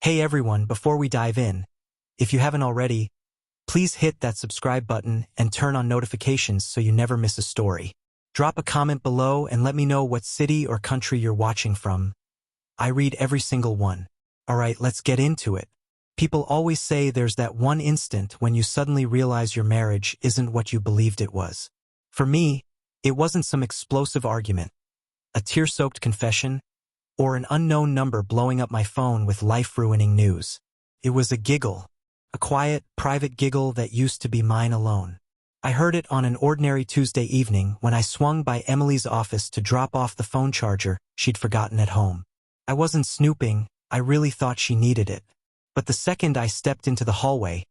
Hey everyone, before we dive in, if you haven't already, please hit that subscribe button and turn on notifications so you never miss a story. Drop a comment below and let me know what city or country you're watching from. I read every single one. Alright, let's get into it. People always say there's that one instant when you suddenly realize your marriage isn't what you believed it was. For me, it wasn't some explosive argument, a tear-soaked confession, or an unknown number blowing up my phone with life-ruining news. It was a giggle, a quiet, private giggle that used to be mine alone. I heard it on an ordinary Tuesday evening when I swung by Emily's office to drop off the phone charger she'd forgotten at home. I wasn't snooping, I really thought she needed it. But the second I stepped into the hallway,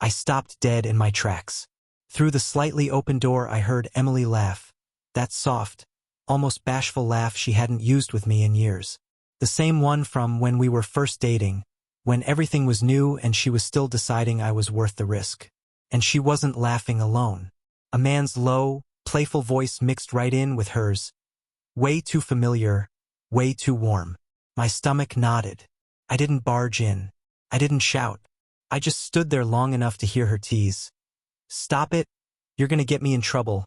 I stopped dead in my tracks. Through the slightly open door I heard Emily laugh, that soft, almost bashful laugh she hadn't used with me in years. The same one from when we were first dating, when everything was new and she was still deciding I was worth the risk. And she wasn't laughing alone. A man's low, playful voice mixed right in with hers. Way too familiar, way too warm. My stomach nodded. I didn't barge in. I didn't shout. I just stood there long enough to hear her tease. Stop it, you're gonna get me in trouble.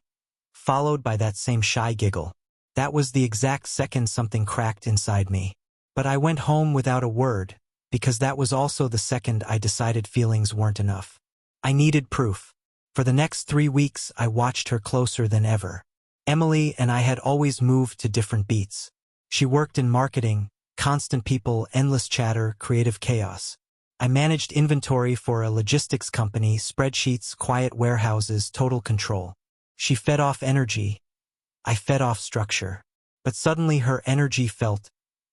Followed by that same shy giggle. That was the exact second something cracked inside me. But I went home without a word, because that was also the second I decided feelings weren't enough. I needed proof. For the next 3 weeks, I watched her closer than ever. Emily and I had always moved to different beats. She worked in marketing, constant people, endless chatter, creative chaos. I managed inventory for a logistics company, spreadsheets, quiet warehouses, total control. She fed off energy. I fed off structure. But suddenly her energy felt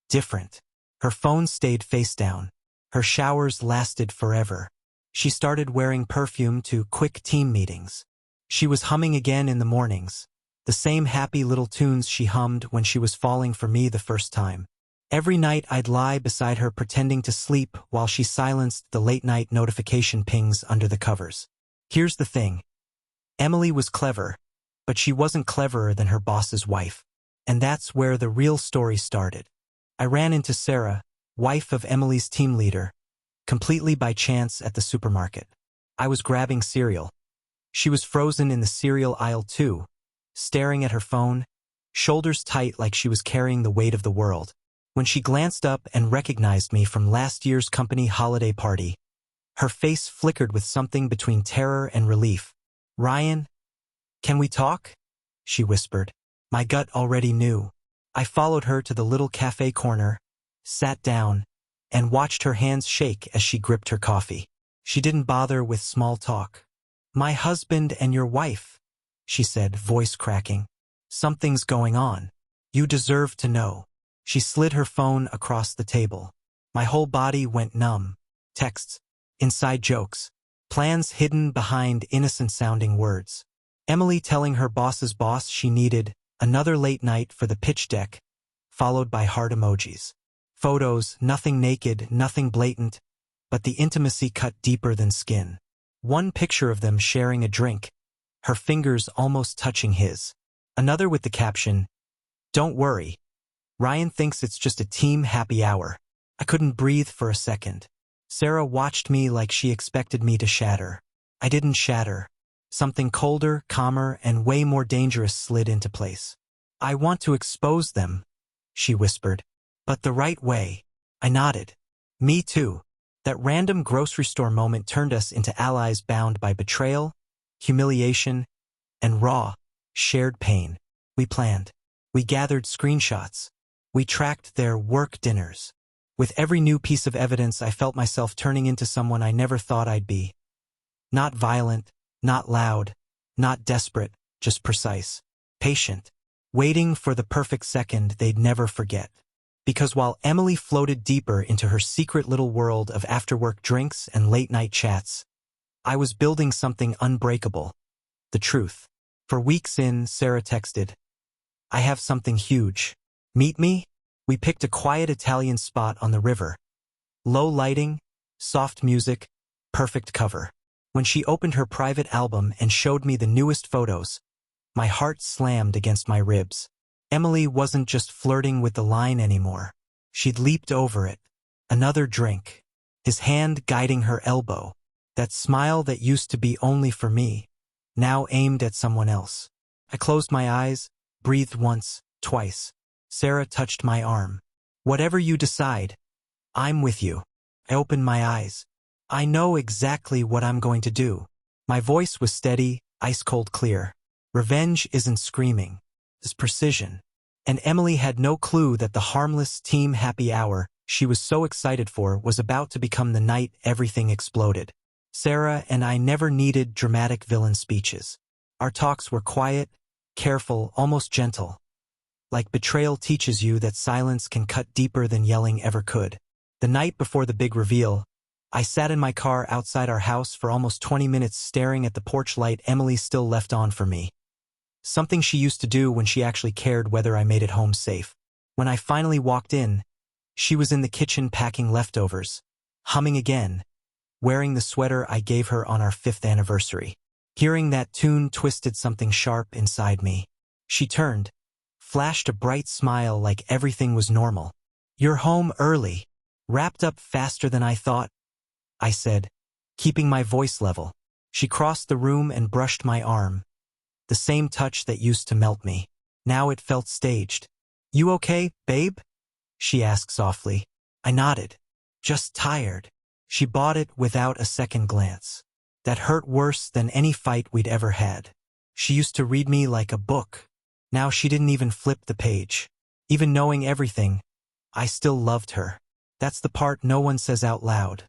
different. Her phone stayed face down. Her showers lasted forever. She started wearing perfume to quick team meetings. She was humming again in the mornings. The same happy little tunes she hummed when she was falling for me the first time. Every night I'd lie beside her pretending to sleep while she silenced the late-night notification pings under the covers. Here's the thing. Emily was clever, but she wasn't cleverer than her boss's wife. And that's where the real story started. I ran into Sarah, wife of Emily's team leader, completely by chance at the supermarket. I was grabbing cereal. She was frozen in the cereal aisle too, staring at her phone, shoulders tight like she was carrying the weight of the world. When she glanced up and recognized me from last year's company holiday party, her face flickered with something between terror and relief. "Ryan, can we talk?" she whispered. My gut already knew. I followed her to the little cafe corner, sat down, and watched her hands shake as she gripped her coffee. She didn't bother with small talk. "My husband and your wife," she said, voice cracking. "Something's going on. You deserve to know." She slid her phone across the table. My whole body went numb. Texts, inside jokes, plans hidden behind innocent-sounding words. Emily telling her boss's boss she needed another late night for the pitch deck, followed by heart emojis. Photos, nothing naked, nothing blatant, but the intimacy cut deeper than skin. One picture of them sharing a drink, her fingers almost touching his. Another with the caption, "Don't worry. Ryan thinks it's just a team happy hour." I couldn't breathe for a second. Sarah watched me like she expected me to shatter. I didn't shatter. Something colder, calmer, and way more dangerous slid into place. "I want to expose them," she whispered. "But the right way." I nodded. Me too. That random grocery store moment turned us into allies bound by betrayal, humiliation, and raw, shared pain. We planned. We gathered screenshots. We tracked their work dinners. With every new piece of evidence, I felt myself turning into someone I never thought I'd be. Not violent, not loud, not desperate, just precise, patient, waiting for the perfect second they'd never forget. Because while Emily floated deeper into her secret little world of after-work drinks and late-night chats, I was building something unbreakable. The truth. For weeks in, Sarah texted, "I have something huge. Meet me?" We picked a quiet Italian spot on the river. Low lighting, soft music, perfect cover. When she opened her private album and showed me the newest photos, my heart slammed against my ribs. Emily wasn't just flirting with the line anymore. She'd leaped over it. Another drink, his hand guiding her elbow. That smile that used to be only for me, now aimed at someone else. I closed my eyes, breathed once, twice. Sarah touched my arm. Whatever you decide, I'm with you. I opened my eyes. I know exactly what I'm going to do. My voice was steady, ice-cold clear. Revenge isn't screaming. It's precision. And Emily had no clue that the harmless team happy hour she was so excited for was about to become the night everything exploded. Sarah and I never needed dramatic villain speeches. Our talks were quiet, careful, almost gentle. Like betrayal teaches you that silence can cut deeper than yelling ever could. The night before the big reveal, I sat in my car outside our house for almost 20 minutes staring at the porch light Emily still left on for me. Something she used to do when she actually cared whether I made it home safe. When I finally walked in, she was in the kitchen packing leftovers, humming again, wearing the sweater I gave her on our 5th anniversary. Hearing that tune twisted something sharp inside me. She turned, flashed a bright smile like everything was normal. "You're home early. Wrapped up faster than I thought," I said, keeping my voice level. She crossed the room and brushed my arm. The same touch that used to melt me. Now it felt staged. "You okay, babe?" she asked softly. I nodded. "Just tired." She bought it without a second glance. That hurt worse than any fight we'd ever had. She used to read me like a book. Now she didn't even flip the page. Even knowing everything, I still loved her. That's the part no one says out loud.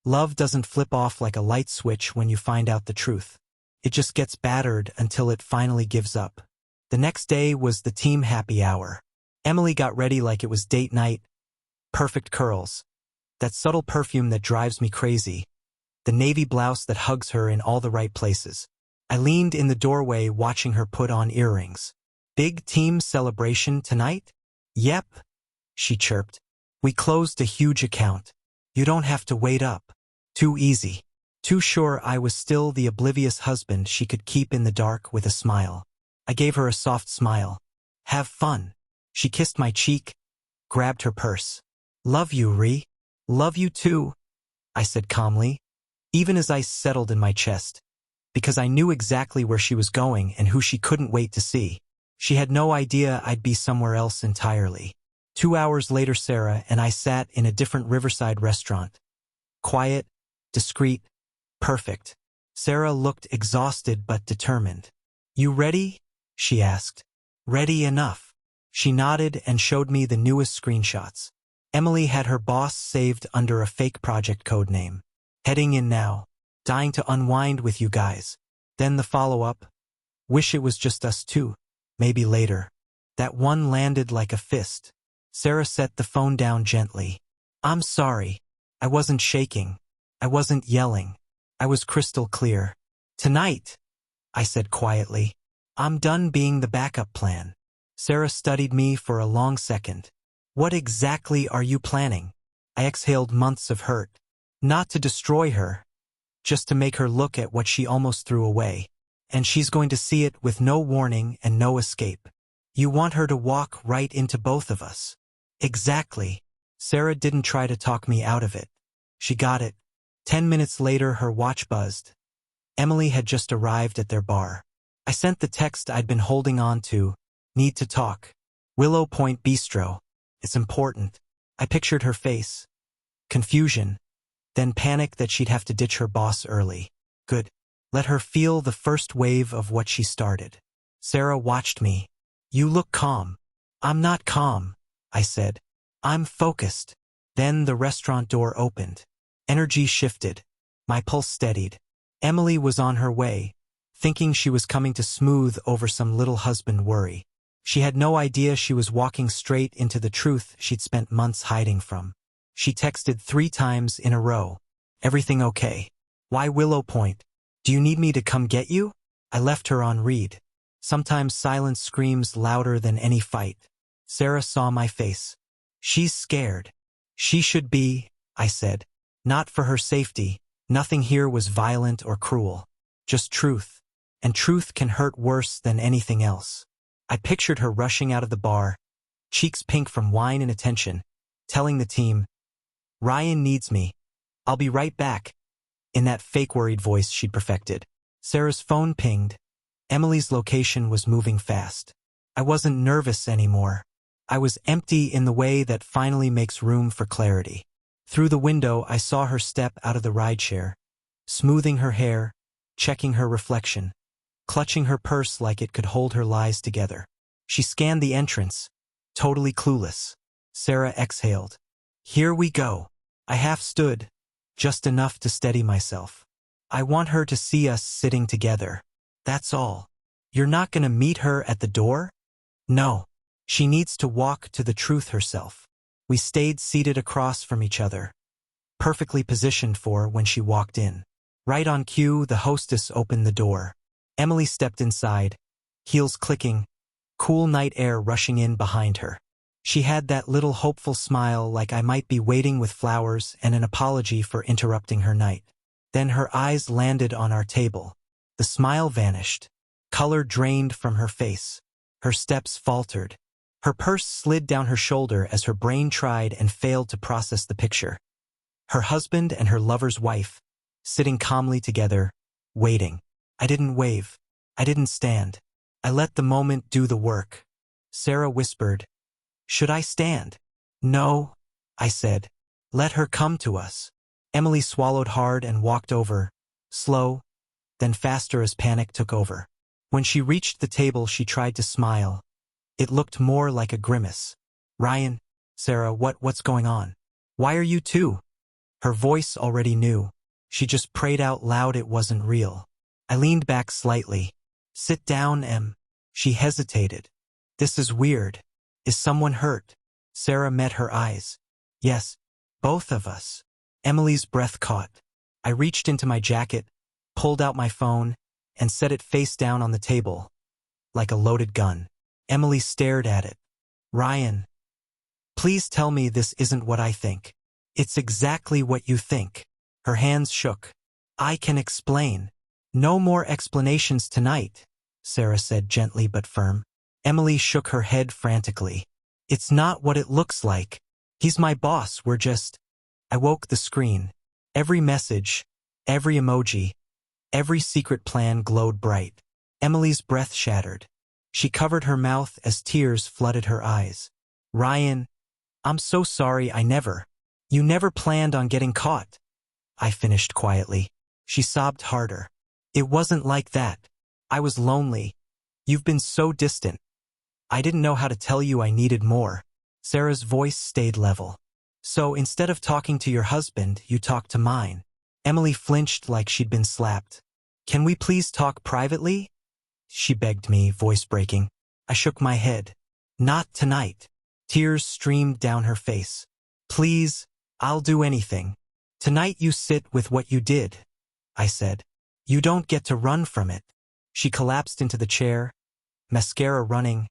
Love doesn't flip off like a light switch when you find out the truth. It just gets battered until it finally gives up. The next day was the team happy hour. Emily got ready like it was date night. Perfect curls. That subtle perfume that drives me crazy. The navy blouse that hugs her in all the right places. I leaned in the doorway watching her put on earrings. "Big team celebration tonight?" "Yep," she chirped. "We closed a huge account. You don't have to wait up." Too easy. Too sure I was still the oblivious husband she could keep in the dark with a smile. I gave her a soft smile. "Have fun." She kissed my cheek, grabbed her purse. "Love you, Ree." "Love you too," I said calmly, even as ice settled in my chest, because I knew exactly where she was going and who she couldn't wait to see. She had no idea I'd be somewhere else entirely. 2 hours later, Sarah and I sat in a different riverside restaurant. Quiet, discreet, perfect. Sarah looked exhausted but determined. "You ready?" she asked. "Ready enough." She nodded and showed me the newest screenshots. Emily had her boss saved under a fake project code name. "Heading in now. Dying to unwind with you guys." Then the follow-up. "Wish it was just us two. Maybe later." That one landed like a fist. Sarah set the phone down gently. "I'm sorry. I wasn't shaking. I wasn't yelling. I was crystal clear. Tonight," I said quietly. "I'm done being the backup plan." Sarah studied me for a long second. "What exactly are you planning?" I exhaled months of hurt. Not to destroy her, just to make her look at what she almost threw away. And she's going to see it with no warning and no escape. "You want her to walk right into both of us." "Exactly." Sarah didn't try to talk me out of it. She got it. 10 minutes later, her watch buzzed. Emily had just arrived at their bar. I sent the text I'd been holding on to. "Need to talk. Willow Point Bistro. It's important." I pictured her face. Confusion. Then panic that she'd have to ditch her boss early. Good. Let her feel the first wave of what she started. Sarah watched me. "You look calm." "I'm not calm," I said. "I'm focused." Then the restaurant door opened. Energy shifted. My pulse steadied. Emily was on her way, thinking she was coming to smooth over some little husband worry. She had no idea she was walking straight into the truth she'd spent months hiding from. She texted 3 times in a row. "Everything okay? Why Willow Point? Do you need me to come get you?" I left her on read. Sometimes silence screams louder than any fight. Sarah saw my face. "She's scared." "She should be," I said. "Not for her safety. Nothing here was violent or cruel. Just truth. And truth can hurt worse than anything else." I pictured her rushing out of the bar, cheeks pink from wine and attention, telling the team, "Ryan needs me. I'll be right back, in that fake worried voice she'd perfected. Sarah's phone pinged. Emily's location was moving fast. I wasn't nervous anymore. I was empty in the way that finally makes room for clarity. Through the window, I saw her step out of the rideshare, smoothing her hair, checking her reflection, clutching her purse like it could hold her lies together. She scanned the entrance, totally clueless. Sarah exhaled. Here we go. I half stood, just enough to steady myself. I want her to see us sitting together. That's all. You're not gonna meet her at the door? No. She needs to walk to the truth herself. We stayed seated across from each other, perfectly positioned for when she walked in. Right on cue, the hostess opened the door. Emily stepped inside, heels clicking, cool night air rushing in behind her. She had that little hopeful smile like I might be waiting with flowers and an apology for interrupting her night. Then her eyes landed on our table. The smile vanished. Color drained from her face. Her steps faltered. Her purse slid down her shoulder as her brain tried and failed to process the picture. Her husband and her lover's wife, sitting calmly together, waiting. I didn't wave. I didn't stand. I let the moment do the work. Sarah whispered, "Should I stand?" "No," I said. "Let her come to us." Emily swallowed hard and walked over, slow, then faster as panic took over. When she reached the table, she tried to smile. It looked more like a grimace. "Ryan, Sarah, what's going on? Why are you two?" Her voice already knew. She just prayed out loud it wasn't real. I leaned back slightly. "Sit down, Em." She hesitated. "This is weird. Is someone hurt?" Sarah met her eyes. "Yes, both of us." Emily's breath caught. I reached into my jacket, pulled out my phone, and set it face down on the table, like a loaded gun. Emily stared at it. "Ryan, please tell me this isn't what I think." "It's exactly what you think." Her hands shook. "I can explain." "No more explanations tonight," Sarah said gently but firm. Emily shook her head frantically. "It's not what it looks like. He's my boss, we're just—" I woke the screen. Every message, every emoji, every secret plan glowed bright. Emily's breath shattered. She covered her mouth as tears flooded her eyes. "Ryan, I'm so sorry you never planned on getting caught." I finished quietly. She sobbed harder. "It wasn't like that. I was lonely. You've been so distant. I didn't know how to tell you I needed more." Sarah's voice stayed level. "So instead of talking to your husband, you talked to mine." Emily flinched like she'd been slapped. "Can we please talk privately?" she begged me, voice breaking. I shook my head. "Not tonight." Tears streamed down her face. "Please, I'll do anything. Tonight you sit with what you did," I said. "You don't get to run from it." She collapsed into the chair, mascara running,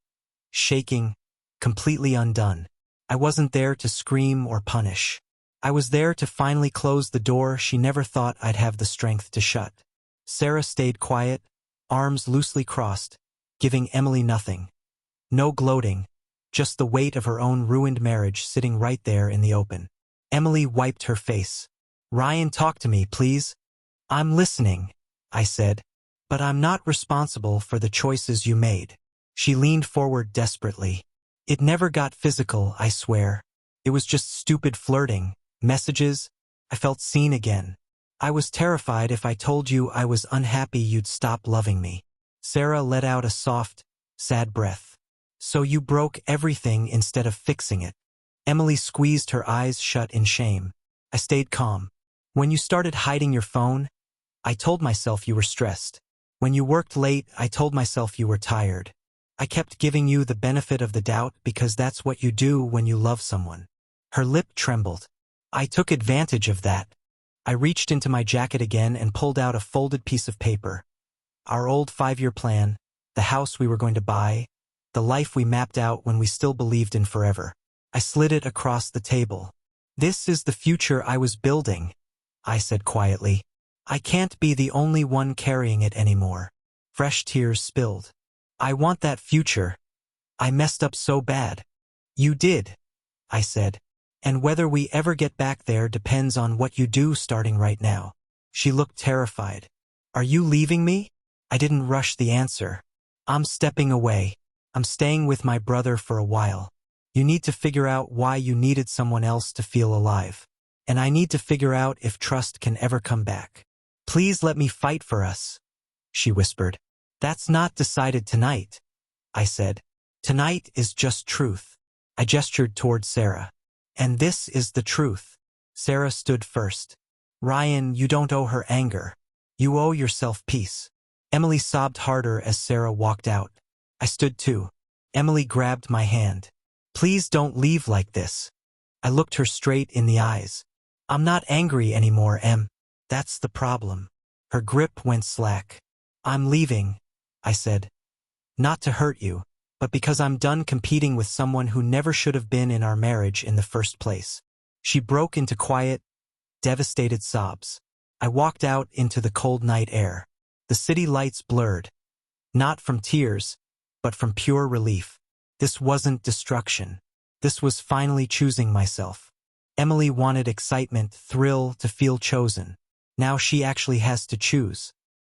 shaking, completely undone. I wasn't there to scream or punish. I was there to finally close the door she never thought I'd have the strength to shut. Sarah stayed quiet, arms loosely crossed, giving Emily nothing. No gloating, just the weight of her own ruined marriage sitting right there in the open. Emily wiped her face. "Ryan, talk to me, please." "I'm listening," I said, "but I'm not responsible for the choices you made." She leaned forward desperately. "It never got physical, I swear. It was just stupid flirting, messages. I felt seen again. I was terrified if I told you I was unhappy you'd stop loving me." Sarah let out a soft, sad breath. "So you broke everything instead of fixing it." Emily squeezed her eyes shut in shame. I stayed calm. "When you started hiding your phone, I told myself you were stressed. When you worked late, I told myself you were tired. I kept giving you the benefit of the doubt because that's what you do when you love someone." Her lip trembled. "I took advantage of that." I reached into my jacket again and pulled out a folded piece of paper. Our old 5-year plan, the house we were going to buy, the life we mapped out when we still believed in forever. I slid it across the table. "This is the future I was building," I said quietly. "I can't be the only one carrying it anymore." Fresh tears spilled. "I want that future. I messed up so bad." "You did," I said. And whether we ever get back there depends on what you do starting right now. She looked terrified. Are you leaving me? I didn't rush the answer. I'm stepping away. I'm staying with my brother for a while. You need to figure out why you needed someone else to feel alive. And I need to figure out if trust can ever come back. Please let me fight for us, she whispered. That's not decided tonight, I said. Tonight is just truth. I gestured toward Sarah. And this is the truth. Sarah stood first. Ryan, you don't owe her anger. You owe yourself peace. Emily sobbed harder as Sarah walked out. I stood too. Emily grabbed my hand. Please don't leave like this. I looked her straight in the eyes. I'm not angry anymore, Em. That's the problem. Her grip went slack. I'm leaving, I said. Not to hurt you, but because I'm done competing with someone who never should have been in our marriage in the first place. She broke into quiet, devastated sobs. I walked out into the cold night air. The city lights blurred. Not from tears, but from pure relief. This wasn't destruction. This was finally choosing myself. Emily wanted excitement, thrill, to feel chosen. Now she actually has to choose.